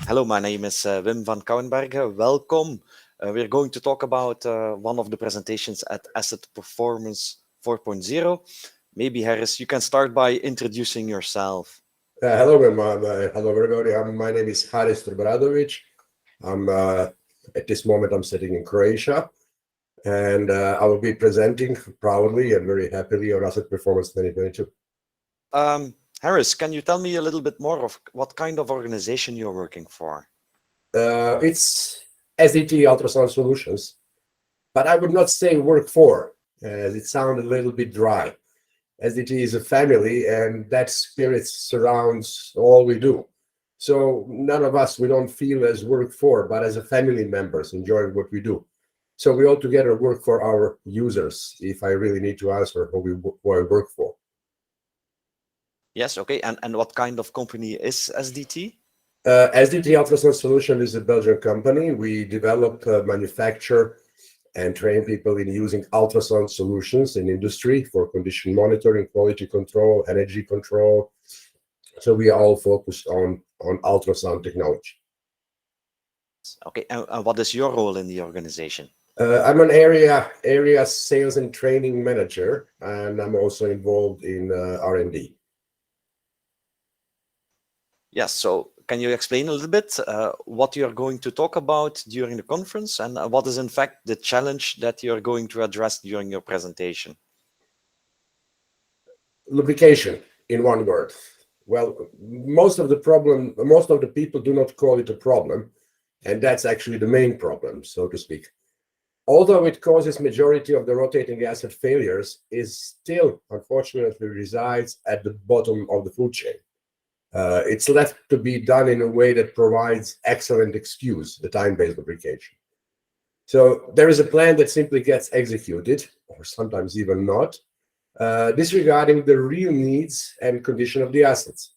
Hello, my name is Wim van Kouwenbergen. Welcome. We're going to talk about one of the presentations at Asset Performance 4.0. Maybe, Harris, you can start by introducing yourself. Hello, Wim. Hello, everybody. My name is Trobradovic. At this moment, I'm sitting in Croatia, and I will be presenting proudly and very happily on Asset Performance 2022. Harris, can you tell me a little bit more of what kind of organization you're working for? It's SDT Ultrasound Solutions, but I would not say work for, as it sounded a little bit dry. SDT is a family, and that spirit surrounds all we do. So none of us, we don't feel as work for, but as a family members enjoying what we do. So we all together work for our users, if I really need to answer who I work for. Yes, okay. And what kind of company is SDT? SDT Ultrasound Solutions is a Belgian company. We develop, manufacture, and train people in using ultrasound solutions in industry for condition monitoring, quality control, energy control. So we are all focused on ultrasound technology. Okay, and what is your role in the organization? I'm an area sales and training manager, and I'm also involved in R&D. Yes, so can you explain a little bit what you're going to talk about during the conference and what is in fact the challenge that you're going to address during your presentation? Lubrication, in one word. Well, most of the people do not call it a problem, and that's actually the main problem, so to speak. Although it causes majority of the rotating asset failures, is still, unfortunately, resides at the bottom of the food chain. It's left to be done in a way that provides excellent excuse, the time-based lubrication. So there is a plan that simply gets executed, or sometimes even not, disregarding the real needs and condition of the assets.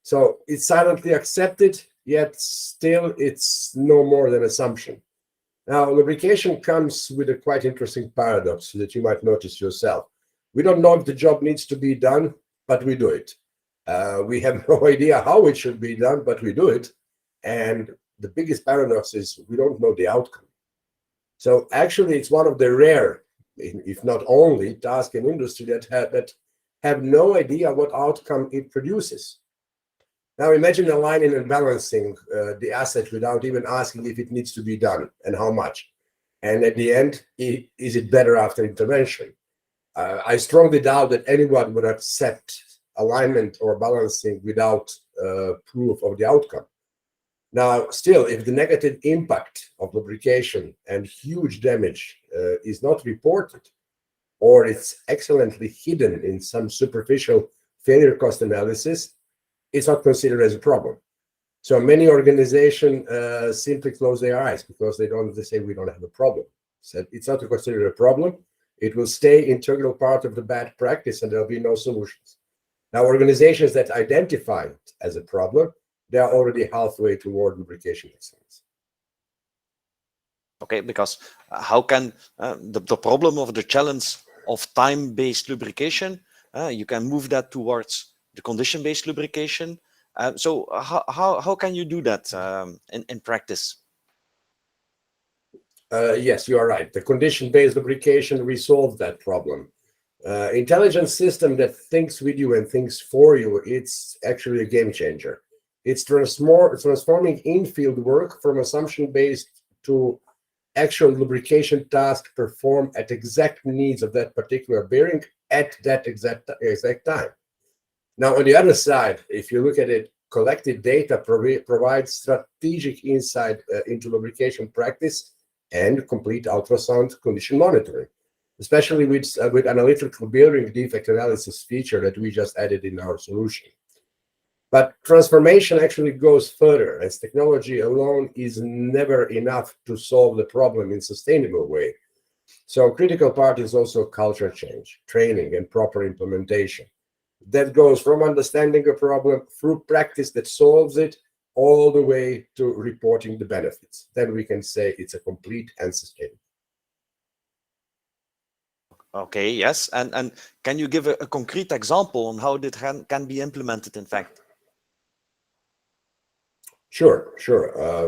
So it's silently accepted, yet still it's no more than assumption. Now, lubrication comes with a quite interesting paradox that you might notice yourself. We don't know if the job needs to be done, but we do it. We have no idea how it should be done, but we do it. And the biggest paradox is we don't know the outcome. So actually, it's one of the rare, if not only, tasks in industry that have no idea what outcome it produces. Now imagine aligning and balancing the asset without even asking if it needs to be done and how much. And at the end, is it better after intervention? I strongly doubt that anyone would accept alignment or balancing without proof of the outcome. Now, still, if the negative impact of lubrication and huge damage is not reported, or it's excellently hidden in some superficial failure cost analysis, it's not considered as a problem. So many organizations simply close their eyes because they say we don't have a problem. So it's not considered a problem. It will stay integral part of the bad practice and there'll be no solutions. Now, organizations that identify it as a problem, they are already halfway toward lubrication excellence. Okay, because how can the problem of the challenge of time-based lubrication, you can move that towards the condition-based lubrication. So how can you do that in practice? Yes, you are right. The condition-based lubrication resolved that problem. Intelligent system that thinks with you and thinks for you, it's actually a game changer. It's transforming in-field work from assumption-based to actual lubrication task performed at exact needs of that particular bearing at that exact time. Now, on the other side, if you look at it, collected data provides strategic insight into lubrication practice and complete ultrasound condition monitoring, especially with analytical bearing defect analysis feature that we just added in our solution. But transformation actually goes further, as technology alone is never enough to solve the problem in a sustainable way. So critical part is also culture change, training, and proper implementation. That goes from understanding a problem through practice that solves it all the way to reporting the benefits. Then we can say it's a complete and sustainable. Okay, yes. And can you give a concrete example on how that can be implemented, in fact? Sure.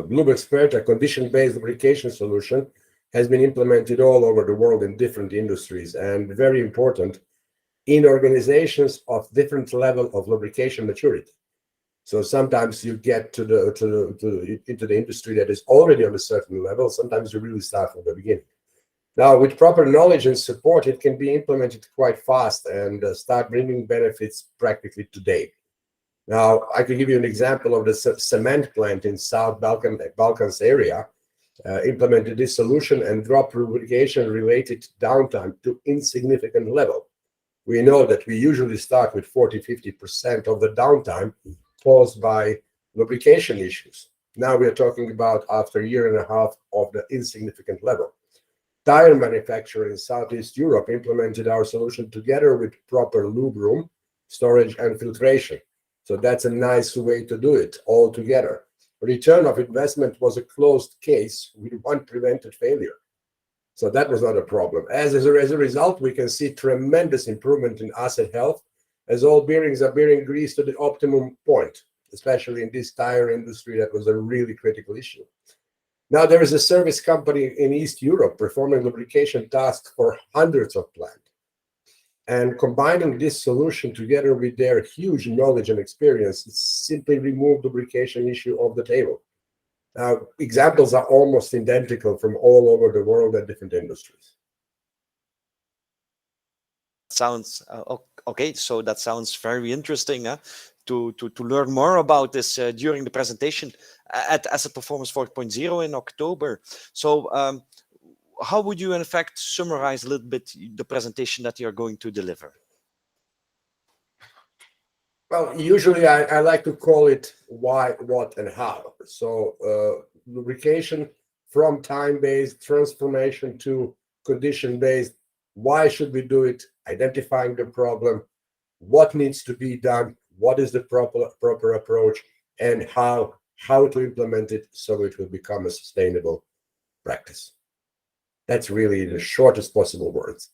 Lubrication, a condition-based lubrication solution, has been implemented all over the world in different industries, and very important in organizations of different level of lubrication maturity. So sometimes you get into the industry that is already on a certain level. Sometimes you really start from the beginning. Now, with proper knowledge and support, it can be implemented quite fast and start bringing benefits practically today. Now, I can give you an example of the cement plant in South Balkans area. Implemented this solution and dropped lubrication-related downtime to insignificant level. We know that we usually start with 40–50% of the downtime caused by lubrication issues. Now we are talking about after a year and a half of the insignificant level. Tire manufacturer in Southeast Europe implemented our solution together with proper lube room, storage, and filtration. So that's a nice way to do it all together. Return of investment was a closed case with one prevented failure. So that was not a problem. As a result, we can see tremendous improvement in asset health, as all bearings are bearing grease to the optimum point, especially in this tire industry. That was a really critical issue. Now, there is a service company in East Europe performing lubrication tasks for hundreds of plants. And combining this solution together with their huge knowledge and experience, it simply removed the lubrication issue off the table. Now, examples are almost identical from all over the world at different industries. Sounds okay. So that sounds very interesting to learn more about this during the presentation at Asset Performance 4.0 in October. So how would you in fact summarize a little bit the presentation that you're going to deliver? Well, usually I like to call it why, what, and how. So lubrication from time-based transformation to condition-based. Why should we do it? Identifying the problem, what needs to be done, what is the proper approach, and how to implement it so it will become a sustainable practice. That's really the shortest possible words.